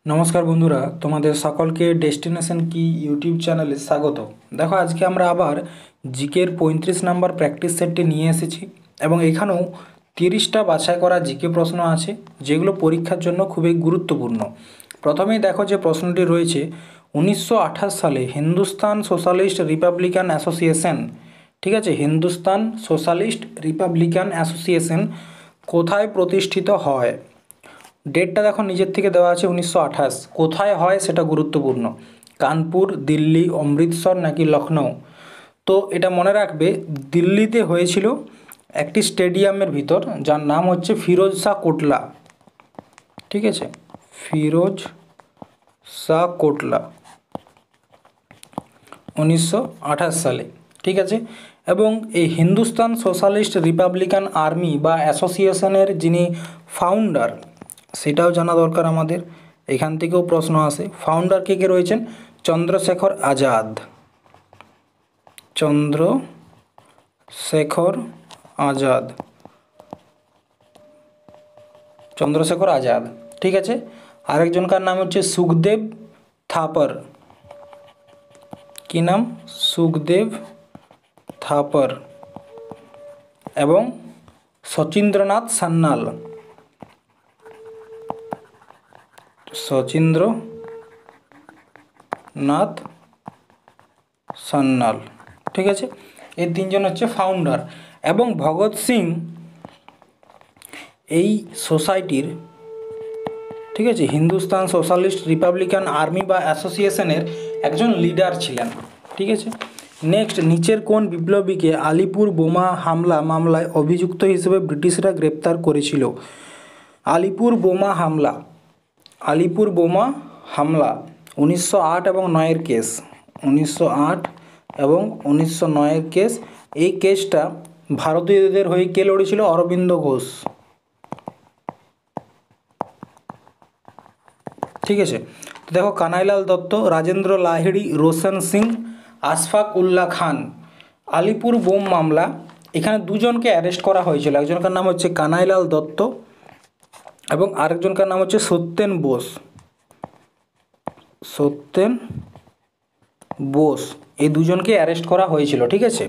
নমস্কার বন্ধুরা, তোমাদের সকলকে ডেস্টিনেশন কি ইউটিউব চ্যানেলে স্বাগত। দেখো, আজকে আমরা আবার জিকের 35 নাম্বার প্র্যাকটিস সেটটি নিয়ে এসেছি এবং এখানেও 30টা বাছাই করা জিকে প্রশ্ন আছে, যেগুলো পরীক্ষার জন্য খুবই গুরুত্বপূর্ণ। প্রথমেই দেখো যে প্রশ্নটি রয়েছে, 1928 সালে হিন্দুস্তান সোশ্যালিস্ট রিপাবলিকান অ্যাসোসিয়েশন, ঠিক আছে, হিন্দুস্তান সোশ্যালিস্ট রিপাবলিকান অ্যাসোসিয়েশন কোথায় প্রতিষ্ঠিত হয়? ডেটটা দেখো নিজের থেকে দেওয়া আছে 1928। কোথায় হয় সেটা গুরুত্বপূর্ণ। কানপুর, দিল্লি, অমৃতসর নাকি লখনৌ? তো এটা মনে রাখবে, দিল্লিতে হয়েছিল একটি স্টেডিয়ামের ভিতর, যার নাম হচ্ছে ফিরোজ শাহ কোটলা। ঠিক আছে, ফিরোজ শাহ কোটলা, 1928 সালে। ঠিক আছে, এবং এই হিন্দুস্তান সোশ্যালিস্ট রিপাবলিকান আর্মি বা অ্যাসোসিয়েশনের যিনি ফাউন্ডার, সেটাও জানা দরকার আমাদের। এখান থেকেও প্রশ্ন আসে, ফাউন্ডার কে কে রয়েছেন? চন্দ্রশেখর আজাদ, চন্দ্রশেখর আজাদ, চন্দ্রশেখর আজাদ। ঠিক আছে, আরেকজনকার নাম হচ্ছে সুখদেব থাপর। কি নাম? সুখদেব থাপর। এবং শচীন্দ্রনাথ সান্যাল, শচীন্দ্রনাথ সান্যাল। ঠিক আছে, এই তিনজন হচ্ছে ফাউন্ডার। এবং ভগৎ সিং এই সোসাইটির, ঠিক আছে, হিন্দুস্তান সোশ্যালিস্ট রিপাবলিকান আর্মি বা অ্যাসোসিয়েশনের একজন লিডার ছিলেন। ঠিক আছে, নেক্সট, নিচের কোন বিপ্লবীকে আলিপুর বোমা হামলা মামলায় অভিযুক্ত হিসেবে ব্রিটিশরা গ্রেপ্তার করেছিল? আলিপুর বোমা হামলা, আলিপুর বোমা হামলা 1908 এবং 9-এর কেস, 1908 এবং 1909-এর কেস। এই কেসটা ভারতীয়দের হয়ে কে লড়েছিল? অরবিন্দ ঘোষ। ঠিক আছে, তো দেখো, কানাইলাল দত্ত, রাজেন্দ্র লাহিড়ী, রোশন সিং, আশফাক উল্লাহ খান। আলিপুর বোম মামলা, এখানে দুজনকে অ্যারেস্ট করা হয়েছিল। একজনকার নাম হচ্ছে কানাইলাল দত্ত এবং আরেকজনকার নাম হচ্ছে সত্যেন বোস, সত্যেন বোস। এই দুজনকে অ্যারেস্ট করা হয়েছিল। ঠিক আছে,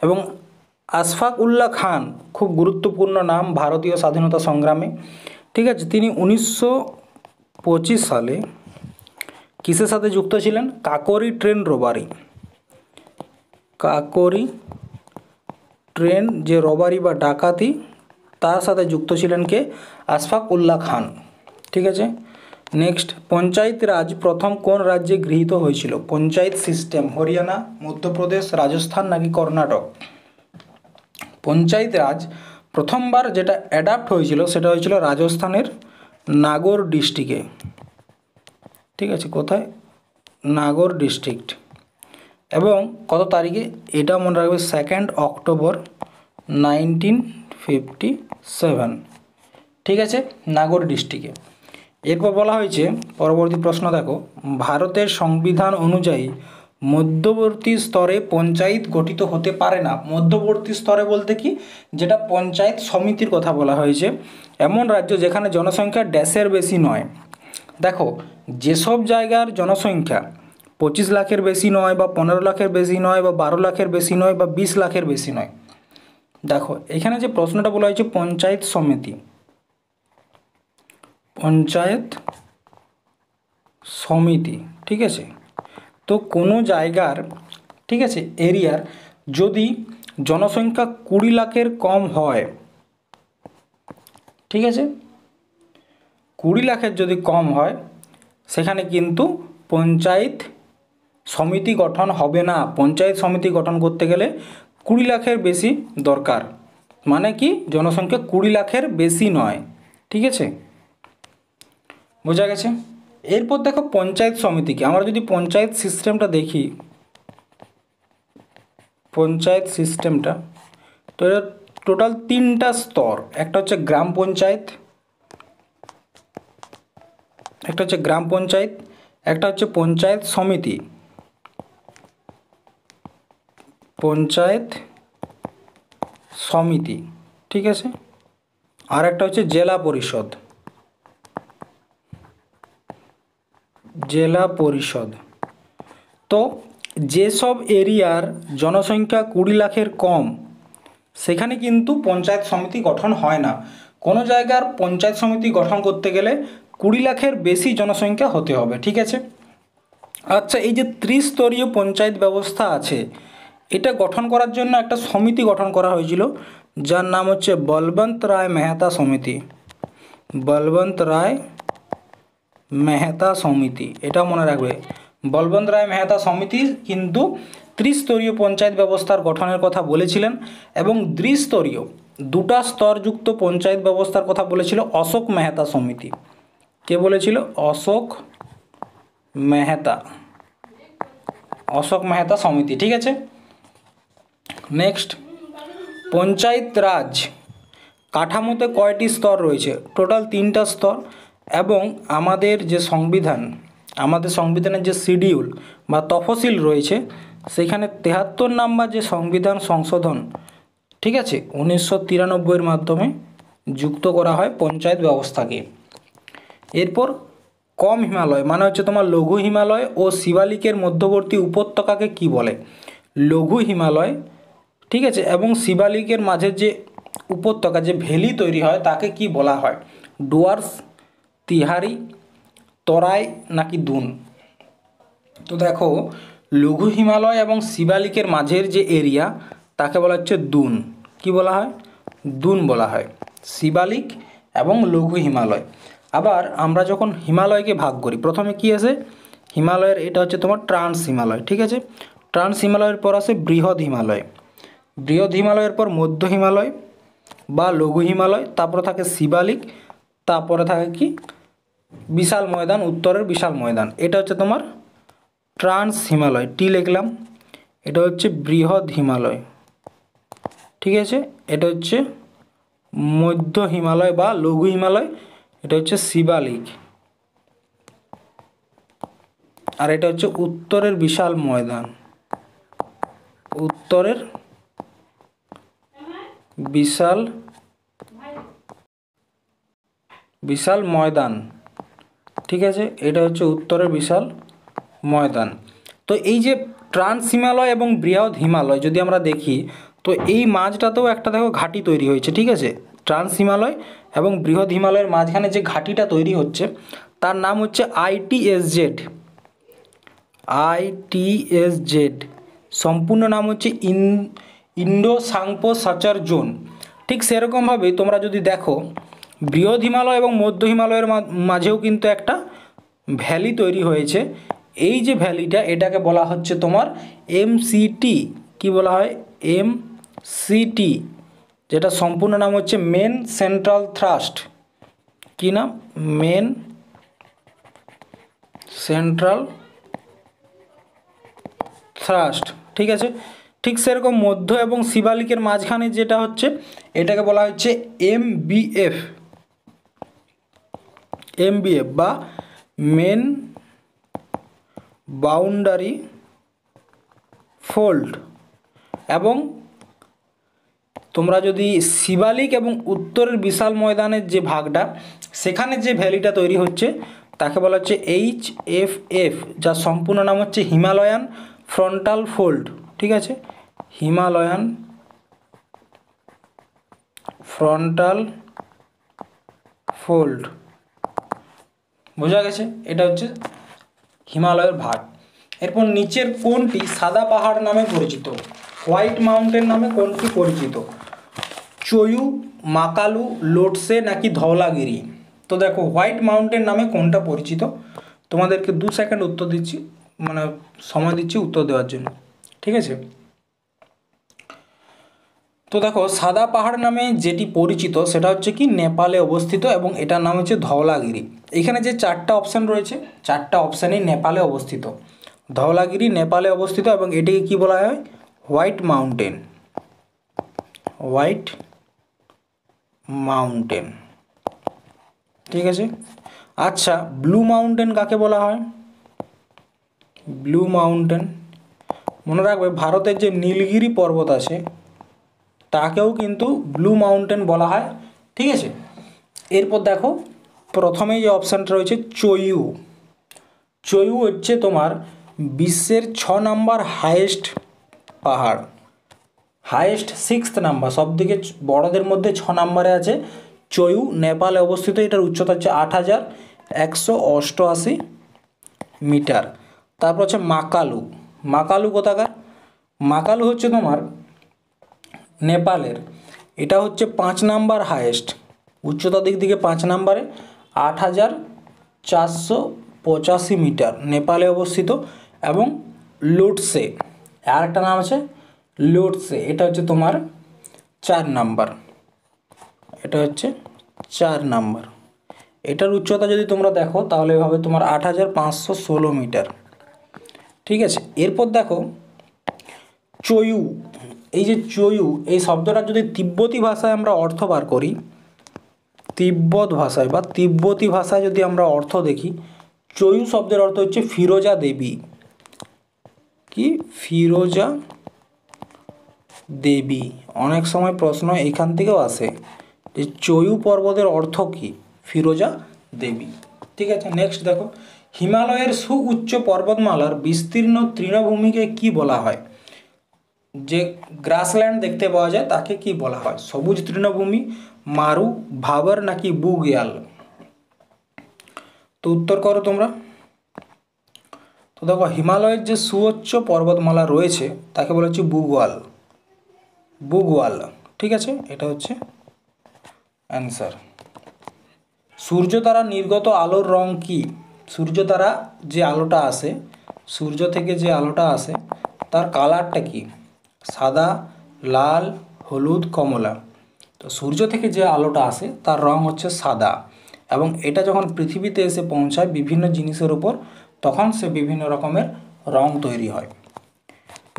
এবং আশফাক উল্লাহ খান খুব গুরুত্বপূর্ণ নাম ভারতীয় স্বাধীনতা সংগ্রামে। ঠিক আছে, তিনি 1925 সালে কিসের সাথে যুক্ত ছিলেন? Kakori train robbery, Kakori train যে রবারি বা ডাকাতি, তার সাথে যুক্ত ছিলেন কে? আশফাক উল্লাহ খান। ঠিক আছে, নেক্সট, পঞ্চায়েত রাজ প্রথম কোন রাজ্যে গৃহীত হয়েছিল? পঞ্চায়েত সিস্টেম হরিয়ানা, মধ্যপ্রদেশ, রাজস্থান নাকি কর্ণাটক? পঞ্চায়েত রাজ প্রথমবার যেটা অ্যাডাপ্ট হয়েছিল সেটা হয়েছিল রাজস্থানের নাগর ডিস্ট্রিক্টে। ঠিক আছে, কোথায়? নাগর ডিস্ট্রিক্ট। এবং কত তারিখে? এটা মনে রাখবে, 2 অক্টোবর 1957। ঠিক আছে, নাগর ডিস্ট্রিক্টে। এরপর বলা হয়েছে, পরবর্তী প্রশ্ন দেখো, ভারতের সংবিধান অনুযায়ী মধ্যবর্তী স্তরে পঞ্চায়েত গঠিত হতে পারে না। মধ্যবর্তী স্তরে বলতে কি, যেটা পঞ্চায়েত সমিতির কথা বলা হয়েছে, এমন রাজ্য যেখানে জনসংখ্যা ড্যাশের বেশি নয়। দেখো, যেসব জায়গার জনসংখ্যা 25 লাখের বেশি নয়, বা 15 লাখের বেশি নয়, বা 12 লাখের বেশি নয়, বা 20 লাখের বেশি নয়। দেখো, এখানে যে প্রশ্নটা বলা হয়েছে পঞ্চায়েত সমিতি, পঞ্চায়েত সমিতি। ঠিক আছে, তো কোনো জায়গার, ঠিক আছে, এরিয়ার যদি জনসংখ্যা 20 লাখের কম হয়, ঠিক আছে, 20 লাখের যদি কম হয়, সেখানে কিন্তু পঞ্চায়েত সমিতি গঠন হবে না। পঞ্চায়েত সমিতি গঠন করতে গেলে 20 লাখের বেশি দরকার, মানে কি, জনসংখ্যা 20 লাখের বেশি নয়। ঠিক আছে, বোঝা গেছে? এরপর দেখো পঞ্চায়েত সমিতিকে, আমরা যদি পঞ্চায়েত সিস্টেমটা দেখি, পঞ্চায়েত সিস্টেমটা, তো এটা টোটাল 3টা স্তর। একটা হচ্ছে গ্রাম পঞ্চায়েত, একটা হচ্ছে গ্রাম পঞ্চায়েত, একটা হচ্ছে পঞ্চায়েত সমিতি, পঞ্চায়েত সমিতি। ঠিক আছে, আর একটা হচ্ছে জেলা পরিষদ। জেলা পরিষদ। তো যেসব এরিয়ার জনসংখ্যা 20 লাখের কম সেখানে কিন্তু পঞ্চায়েত সমিতি গঠন হয় না। কোনো জায়গার পঞ্চায়েত সমিতি গঠন করতে গেলে 20 লাখের বেশি জনসংখ্যা হতে হবে, ঠিক আছে। আচ্ছা, এই যে ত্রিস্তরীয় পঞ্চায়েত ব্যবস্থা আছে, এটা গঠন করার জন্য একটা সমিতি গঠন করা হয়েছিল, যার নাম হচ্ছে বলবন্ত রায় মেহতা সমিতি। বলবন্ত রায় মেহতা সমিতি, এটা মনে রাখবে। বলবন্ত রায় মেহতা সমিতি কিন্তু ত্রিস্তরীয় পঞ্চায়েত ব্যবস্থার গঠনের কথা বলেছিলেন এবং দ্বিস্তরীয় 2টা স্তরযুক্ত পঞ্চায়েত ব্যবস্থার কথা বলেছিল অশোক মেহতা সমিতি। কে বলেছিল? অশোক মেহতা। অশোক মেহতা সমিতি, ঠিক আছে। নেক্সট, পঞ্চায়েত রাজ কাঠামোতে কয়টি স্তর রয়েছে? টোটাল 3টা স্তর। এবং আমাদের যে সংবিধান, আমাদের সংবিধানের যে শিডিউল বা তফসিল রয়েছে, সেখানে 73 নাম্বার যে সংবিধান সংশোধন, ঠিক আছে, 1993-এর মাধ্যমে যুক্ত করা হয় পঞ্চায়েত ব্যবস্থাকে। এরপর কম হিমালয় মানে হচ্ছে তোমার লঘু হিমালয় ও শিবালিকের মধ্যবর্তী উপত্যকাকে কি বলে? লঘু হিমালয়, ঠিক আছে, এবং শিবালিকের মাঝের যে উপত্যকা, যে ভ্যালি তৈরি হয়, তাকে কি বলা হয়? ডুয়ার্স, তিহারি, তরাই নাকি দুন? তো দেখো, লঘু হিমালয় এবং শিবালিকের মাঝের যে এরিয়া, তাকে বলা হচ্ছে দুন। কি বলা হয়? দুন বলা হয়। শিবালিক এবং লঘু হিমালয়। আবার আমরা যখন হিমালয়কে ভাগ করি, প্রথমে কি আসে? হিমালয়ের এটা হচ্ছে তোমার ট্রান্স হিমালয়, ঠিক আছে। ট্রান্স হিমালয়ের পর আসে বৃহৎ হিমালয়। বৃহৎ হিমালয়ের পর মধ্য হিমালয় বা লঘু হিমালয়, তারপরে থাকে শিবালিক, তারপরে থাকে কি? বিশাল ময়দান, উত্তরের বিশাল ময়দান। এটা হচ্ছে তোমার ট্রান্স হিমালয়, টি লিখলাম। এটা হচ্ছে বৃহৎ হিমালয়, ঠিক আছে। এটা হচ্ছে মধ্য হিমালয় বা লঘু হিমালয়, এটা হচ্ছে শিবালিক। আর এটা হচ্ছে উত্তরের বিশাল ময়দান, উত্তরের বিশাল বিশাল ময়দান, ঠিক আছে। এটা হচ্ছে উত্তরের বিশাল ময়দান। তো এই যে ট্রান্স হিমালয় এবং বৃহৎ হিমালয় যদি আমরা দেখি, তো এই মাঝটাতেও একটা দেখো ঘাঁটি তৈরি হয়েছে, ঠিক আছে। ট্রান্স হিমালয় এবং বৃহৎ হিমালয়ের মাঝখানে যে ঘাঁটিটা তৈরি হচ্ছে, তার নাম হচ্ছে ITSZ। ITSZ সম্পূর্ণ নাম হচ্ছে ইন্ডো সাংপো সাচার জোন। ঠিক সেরকমভাবে তোমরা যদি দেখো, বৃহৎ হিমালয় এবং মধ্য হিমালয়ের মাঝেও কিন্তু একটা ভ্যালি তৈরি হয়েছে। এই যে ভ্যালিটা, এটাকে বলা হচ্ছে তোমার MCT। কি বলা হয়? MCT, যেটা সম্পূর্ণ নাম হচ্ছে মেন সেন্ট্রাল থ্রাস্ট। কি নাম? মেন সেন্ট্রাল থ্রাস্ট, ঠিক আছে। ঠিক সেরকম মধ্য এবং শিবালিকের মাঝখানে যেটা হচ্ছে, এটাকে বলা হচ্ছে MBF। MBF বা মেন বাউন্ডারি ফোল্ড। এবং তোমরা যদি শিবালিক এবং উত্তরের বিশাল ময়দানের যে ভাগটা, সেখানে যে ভ্যালিটা তৈরি হচ্ছে, তাকে বলা হচ্ছে HFF, যার সম্পূর্ণ নাম হচ্ছে হিমালয়ান ফ্রন্টাল ফোল্ড, ঠিক আছে। হিমালয়ান ফ্রন্টাল ফোল্ড, বোঝা গেছে? এটা হচ্ছে হিমালয়ের ভাগ। এরপর নিচের কোনটি সাদা পাহাড় নামে পরিচিত? হোয়াইট মাউন্টেন নামে কোনটি পরিচিত? চয়ু, মাকালু, লোটসে নাকি ধওলাগিরি? তো দেখো, হোয়াইট মাউন্টেন নামে কোনটা পরিচিত? তোমাদেরকে 2 সেকেন্ড উত্তর দিচ্ছি, মানে সময় দিচ্ছি উত্তর দেওয়ার জন্য, ঠিক আছে। তো দেখো, সাদা পাহাড় নামে যেটি পরিচিত সেটা হচ্ছে কি নেপালে অবস্থিত, এবং এটার নাম হচ্ছে ধওলাগিরি। এখানে যে 4টা অপশান রয়েছে, 4টা অপশানই নেপালে অবস্থিত। ধওলাগিরি নেপালে অবস্থিত এবং এটিকে কি বলা হয়? White mountain. হোয়াইট মাউন্টেন, ঠিক আছে। আচ্ছা, ব্লু মাউন্টেন কাকে বলা হয়? ব্লু মাউন্টেন, মনে রাখবে ভারতের যে নীলগিরি পর্বত আছে, তাকেও কিন্তু ব্লু মাউন্টেন বলা হয়, ঠিক আছে। এরপর দেখো, প্রথমেই যে অপশানটা রয়েছে চয়ু। চয়ু হচ্ছে তোমার বিশ্বের 6 নাম্বার হাইয়েস্ট পাহাড়, হাইয়েস্ট 6th নাম্বার, সবথেকে বড়দের মধ্যে 6 নাম্বারে আছে চয়ু, নেপালে অবস্থিত। এটার উচ্চতা হচ্ছে 8188 মিটার। তারপর হচ্ছে মাকালু। মাকালু কোথাকার? মাকালু হচ্ছে তোমার নেপালের, এটা হচ্ছে 5 নাম্বার হাইয়েস্ট, উচ্চতার দিক থেকে 5 নাম্বারে, 8485 মিটার, নেপালে অবস্থিত। এবং লোটসে, আর একটা নাম আছে লোটসে, এটা হচ্ছে তোমার 4 নাম্বার, এটা হচ্ছে 4 নাম্বার। এটার উচ্চতা যদি তোমরা দেখো তাহলে হবে তোমার 8516 মিটার। ঠিক আছে, এরপর দেখো চয়ু। এই যে চয়ু, এই শব্দটা যদি তিব্বতী ভাষায় আমরা অর্থ বার করি, তিব্বত ভাষায় বা তিব্বতী ভাষায় যদি আমরা অর্থ দেখি, চয়ু শব্দের অর্থ হচ্ছে ফিরোজা দেবী। কি? ফিরোজা দেবী। অনেক সময় প্রশ্ন এখান থেকেও আসে যে চয়ু পর্বতের অর্থ কি? ফিরোজা দেবী। ঠিক আছে, নেক্সট দেখো, হিমালয়ের সুউচ্চ পর্বতমালার বিস্তীর্ণ তৃণভূমিকে কি বলা হয়? যে গ্রাসল্যান্ড দেখতে পাওয়া যায় তাকে কি বলা হয়? সবুজ তৃণভূমি, মারু, ভাবার নাকি বুগিয়াল? তো উত্তর করো তোমরা। তো দেখো, হিমালয়ের যে সুউচ্চ পর্বতমালা রয়েছে তাকে বলা হচ্ছে বুগওয়াল, বুগওয়াল। ঠিক আছে, এটা হচ্ছে অ্যান্সার। সূর্য দ্বারা নির্গত আলোর রং কি? সূর্য দ্বারা যে আলোটা আসে, সূর্য থেকে যে আলোটা আসে তার কালারটা কি? সাদা, লাল, হলুদ, কমলা। তো সূর্য থেকে যে আলোটা আসে তার রং হচ্ছে সাদা, এবং এটা যখন পৃথিবীতে এসে পৌঁছায় বিভিন্ন জিনিসের উপর, তখন সে বিভিন্ন রকমের রং তৈরি হয়।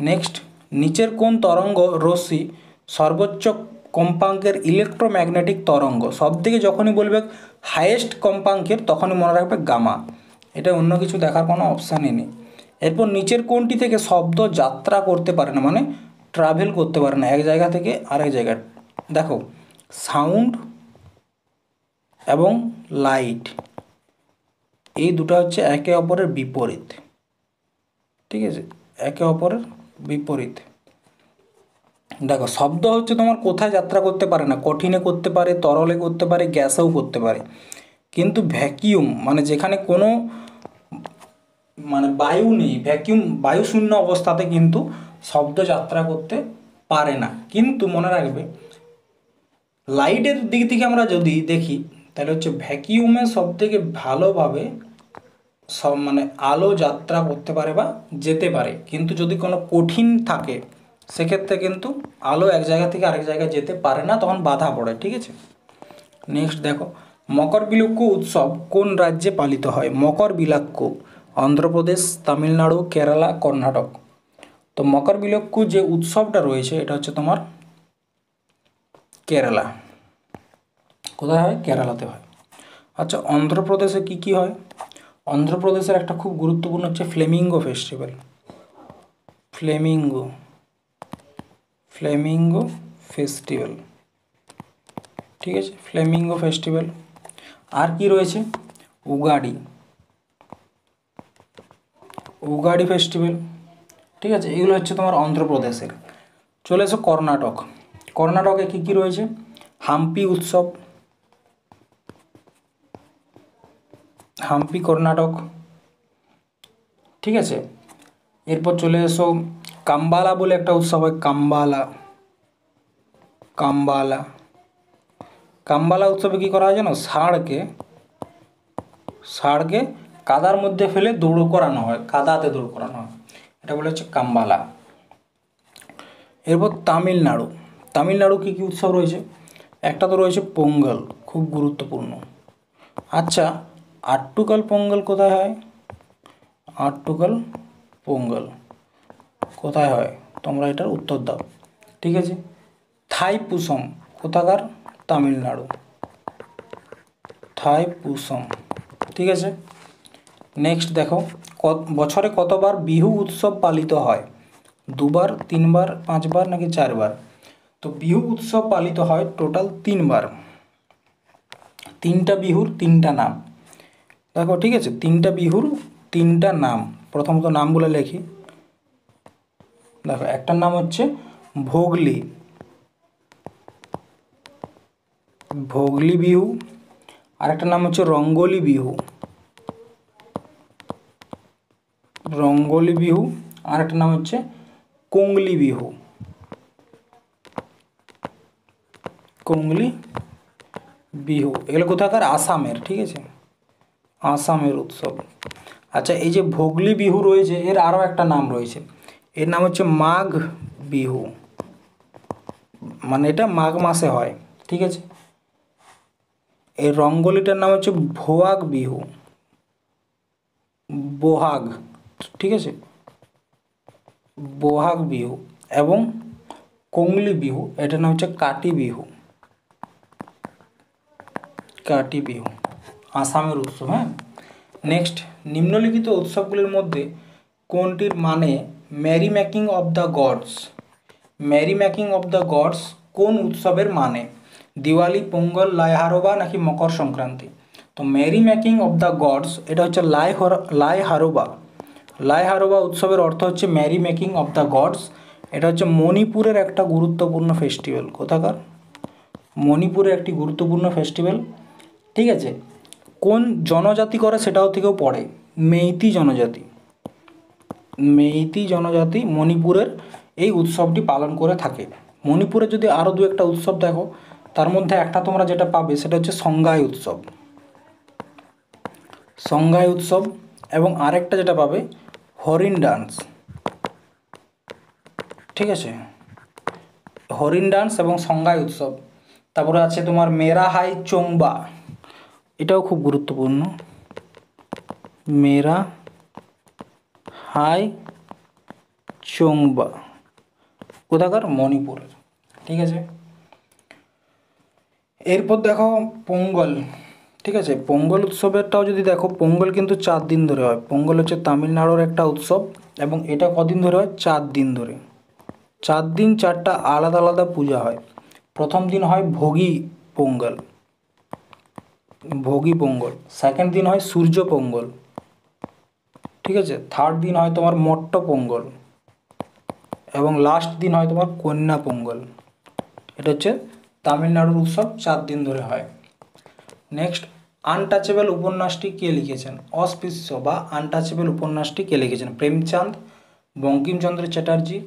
নেক্সট, নিচের কোন তরঙ্গ রশ্মি সর্বোচ্চ কম্পাঙ্কের ইলেকট্রোম্যাগনেটিক তরঙ্গ? সব থেকে যখনই বলবে হাইয়েস্ট কম্পাঙ্কের তখনই মনে রাখবে গামা, এটা অন্য কিছু দেখার কোনো অপশানই নেই। এরপর নিচের কোনটি থেকে শব্দ যাত্রা করতে পারে না, মানে ট্রাভেল করতে পারে না এক জায়গা থেকে আরেক জায়গায়? দেখো, সাউন্ড এবং লাইট, এই দুটো হচ্ছে একে অপরের বিপরীত। ঠিক আছে, একে অপরের বিপরীত। দেখো, শব্দ হচ্ছে তোমার কোথায় যাত্রা করতে পারে না? কঠিনে করতে পারে, তরলে করতে পারে, গ্যাসেও করতে পারে। কিন্তু ভ্যাকিউম, মানে যেখানে কোনো বায়ু নেই, ভ্যাকিউম বায়ুশূন্য অবস্থাতে কিন্তু শব্দ যাত্রা করতে পারে না। কিন্তু মনে রাখবে, লাইটের দিক থেকে আমরা যদি দেখি তাহলে হচ্ছে ভ্যাকিউমে সব থেকে ভালোভাবে সব আলো যাত্রা করতে পারে বা যেতে পারে। কিন্তু যদি কোনো কঠিন থাকে সেক্ষেত্রে কিন্তু আলো এক জায়গা থেকে আরেক জায়গায় যেতে পারে না, তখন বাধা পড়ে। ঠিক আছে, নেক্সট দেখো, মকরবিলাক্কু উৎসব কোন রাজ্যে পালিত হয়? মকরবিলাক্কু অন্ধ্রপ্রদেশ, তামিলনাড়ু, কেরালা, কর্ণাটক। তো মকরবিলাক্কু যে উৎসবটা রয়েছে এটা হচ্ছে তোমার কেরালা। কোথায় হয়? কেরালাতে হয়। আচ্ছা, অন্ধ্রপ্রদেশে কি কি হয়? অন্ধ্রপ্রদেশের একটা খুব গুরুত্বপূর্ণ হচ্ছে Flamengo festival. Flamengo, Flamengo festival. ঠিক আছে, ফ্লেমিঙ্গো ফেস্টিভ্যাল। আর কি রয়েছে? উগাডি, উগাডি ফেস্টিভ্যাল। ঠিক আছে, এগুলো হচ্ছে তোমার অন্ধ্রপ্রদেশের। চলে এসো কর্ণাটক। কর্ণাটকে কী কী রয়েছে? হাম্পি উৎসব, হাম্পি কর্ণাটক। ঠিক আছে, এরপর চলে এসো কাম্বালা বলে একটা উৎসব হয়, কাম্বালা, কাম্বালা। কাম্বালা উৎসবে কী করা হয় জানো? ষাঁড়কে কাদার মধ্যে ফেলে দৌড় করানো হয়, কাদাতে দৌড় করানো হয়, এটা বলে হচ্ছে কাম্বালা। এরপর তামিলনাড়ু। তামিলনাড়ু কী কী উৎসব রয়েছে? একটা তো রয়েছে পোঙ্গল, খুব গুরুত্বপূর্ণ। আচ্ছা, আট্টুকাল পোঙ্গল কোথায় হয়? আট্টুকাল পোঙ্গল কোথায় হয়? তোমরা এটার উত্তর দাও। ঠিক আছে, থাইপুসম কোথাকার? তামিলনাড়ু, থাইপুসম। ঠিক আছে, নেক্সট দেখো, বছরে কতবার বিহু উৎসব পালিত হয়? 2 বার, 3 বার, 5 বার নাকি 4 বার? তো বিহু উৎসব পালিত হয় টোটাল 3 বার। 3টা বিহুর 3টা নাম দেখো। ঠিক আছে, 3টা বিহুর তিনটা নাম। প্রথমত নামগুলো লিখি। দেখো, একটার নাম হচ্ছে ভোগলি, ভোগলি বিহু। আরেকটার নাম হচ্ছে রঙ্গোলি বিহু, রঙ্গোলি বিহু। আরেকটার নাম হচ্ছে কোংলি বিহু, কোংলি বিহু। এগুলো কোথাকার? আসামের, ঠিক আছে, আসামের উৎসব। আচ্ছা, এই যে ভোগলি বিহু রয়েছে এর আরও একটা নাম রয়েছে, এর নাম হচ্ছে মাঘ বিহু, মানে এটা মাঘ মাসে হয়, ঠিক আছে। এই রঙ্গোলিটার নাম হচ্ছে ভোয়াগ বিহু, বোহাগ, ঠিক আছে, বোহাগ বিহু। এবং কোংলি বিহু, এটার নাম হচ্ছে কাটি বিহু, কাটি বিহু, আসামের উৎসব। হ্যাঁ, নেক্সট, নিম্নলিখিত উৎসবগুলির মধ্যে কোনটির মানে merry making of the gods? Merry making of the gods কোন উৎসবের মানে? দিওয়ালি, পোঙ্গল, লাইহারোবা নাকি মকর সংক্রান্তি? তো merry making of the gods এটা হচ্ছে লাইহারোবা। লাইহারোবা উৎসবের অর্থ হচ্ছে merry making of the gods. এটা হচ্ছে মণিপুরের একটা গুরুত্বপূর্ণ ফেস্টিভ্যাল। কোথাকার? মণিপুরের একটি গুরুত্বপূর্ণ ফেস্টিভ্যাল, ঠিক আছে। কোন জনজাতি করে সেটাও থেকেও পড়ে, মেইতি জনজাতি। মেইতি জনজাতি মণিপুরের এই উৎসবটি পালন করে থাকে। মণিপুরে যদি আরও দু একটা উৎসব দেখো, তার মধ্যে একটা তোমরা যেটা পাবে সেটা হচ্ছে সংগাই উৎসব, সংগাই উৎসব। এবং আরেকটা যেটা পাবে হরিণ ডান্স, ঠিক আছে, হরিণ ডান্স এবং সংগাই উৎসব। তারপরে আছে তোমার মেরা হাই চোংবা, এটাও খুব গুরুত্বপূর্ণ, মেরা হাই চোংবা, কোথাকার? মণিপুরের, ঠিক আছে। এরপর দেখো পোঙ্গল, ঠিক আছে। পোঙ্গল উৎসবেরটাও যদি দেখো, পোঙ্গল কিন্তু 4 দিন ধরে হয়। পোঙ্গল হচ্ছে তামিলনাড়ুর একটা উৎসব এবং এটা কদিন ধরে হয়? 4 দিন ধরে। 4 দিন 4টা আলাদা আলাদা পূজা হয়। প্রথম দিন হয় ভোগী পোঙ্গল, ভোগী পোঙ্গল। সেকেন্ড দিন হয় সূর্য পোঙ্গল, ঠিক আছে। থার্ড দিন হয় তোমার মট্ট পোঙ্গল এবং লাস্ট দিন হয় তোমার কন্যা পোঙ্গল। এটা হচ্ছে তামিলনাড়ুর উৎসব, 4 দিন ধরে হয়। নেক্সট, আনটাচেবল উপন্যাসটি কে লিখেছেন? অস্পৃশ্য বা আনটাচেবল উপন্যাসটি কে লিখেছেন? প্রেমচাঁদ, বঙ্কিমচন্দ্র চ্যাটার্জি,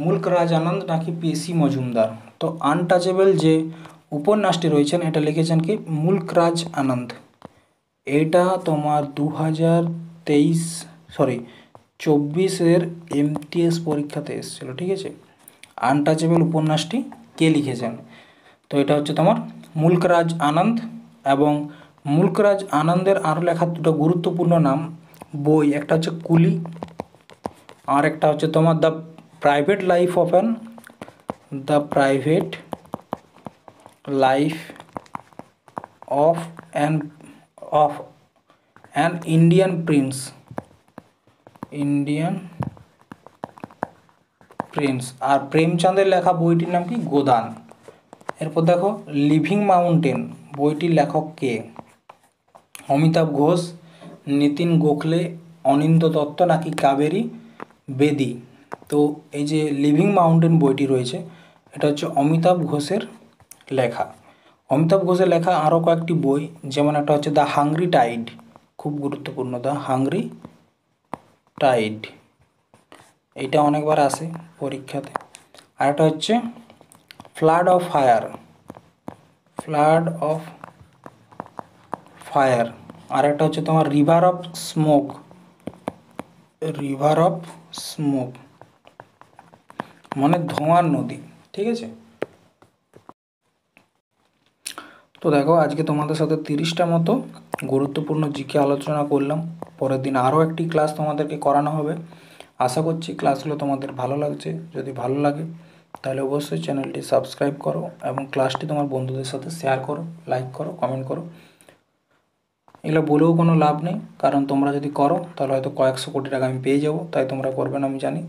মুল্ক রাজ আনন্দ নাকি পিসি মজুমদার? তো আনটাচেবল যে উপন্যাসটি রয়েছেন এটা লিখেছেন কি? মুল্ক রাজ আনন্দ। এটা তোমার 2024 এমটিএস পরীক্ষাতে এসেছিলো, ঠিক আছে। আনটাচেবল উপন্যাসটি কে লিখেছেন? তো এটা হচ্ছে তোমার মুল্ক রাজ আনন্দ। এবং মুল্ক রাজ আনন্দের আরও লেখা দুটো গুরুত্বপূর্ণ নাম বই, একটা হচ্ছে কুলি, আর একটা হচ্ছে তোমার the private life of an Indian prince, আর প্রেমচাঁদের লেখা বইটির নাম কি? গোদান। এরপর দেখো লিভিং মাউন্টেন বইটির লেখক কে? অমিতাভ ঘোষ, নিতিন গোখলে, অনিন্দ দত্ত নাকি কাবেরী বেদি? তো এই যে লিভিং মাউন্টেন বইটি রয়েছে এটা হচ্ছে অমিতাভ ঘোষের লেখা। অমিতাভ ঘোষের লেখা আরও কয়েকটি বই, যেমন একটা হচ্ছে দ্য হাংরি টাইড, খুব গুরুত্বপূর্ণ, দ্য হাংরি টাইড, এইটা অনেকবার আসে পরীক্ষাতে। আর একটা হচ্ছে ফ্লাড অফ ফায়ার। আর একটা হচ্ছে তোমার রিভার অফ স্মোক, মানে ধোঁয়ার নদী, ঠিক আছে। তো দেখো, আজকে তোমাদের সাথে 30টা মতো গুরুত্বপূর্ণ জিকে আলোচনা করলাম। পরের দিন আরও একটি ক্লাস তোমাদেরকে করানো হবে। আশা করছি ক্লাসগুলো তোমাদের ভালো লাগছে। যদি ভালো লাগে তাহলে অবশ্যই চ্যানেলটি সাবস্ক্রাইব করো এবং ক্লাসটি তোমার বন্ধুদের সাথে শেয়ার করো, লাইক করো, কমেন্ট করো। এগুলো বলেও কোনো লাভ নেই, কারণ তোমরা যদি করো তাহলে হয়তো কয়েকশো কোটি টাকা আমি পেয়ে যাবো, তাই তোমরা করবে না আমি জানি।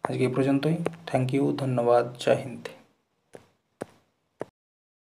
আজকে এই পর্যন্তই। থ্যাংক ইউ, ধন্যবাদ, জয় হিন্দ।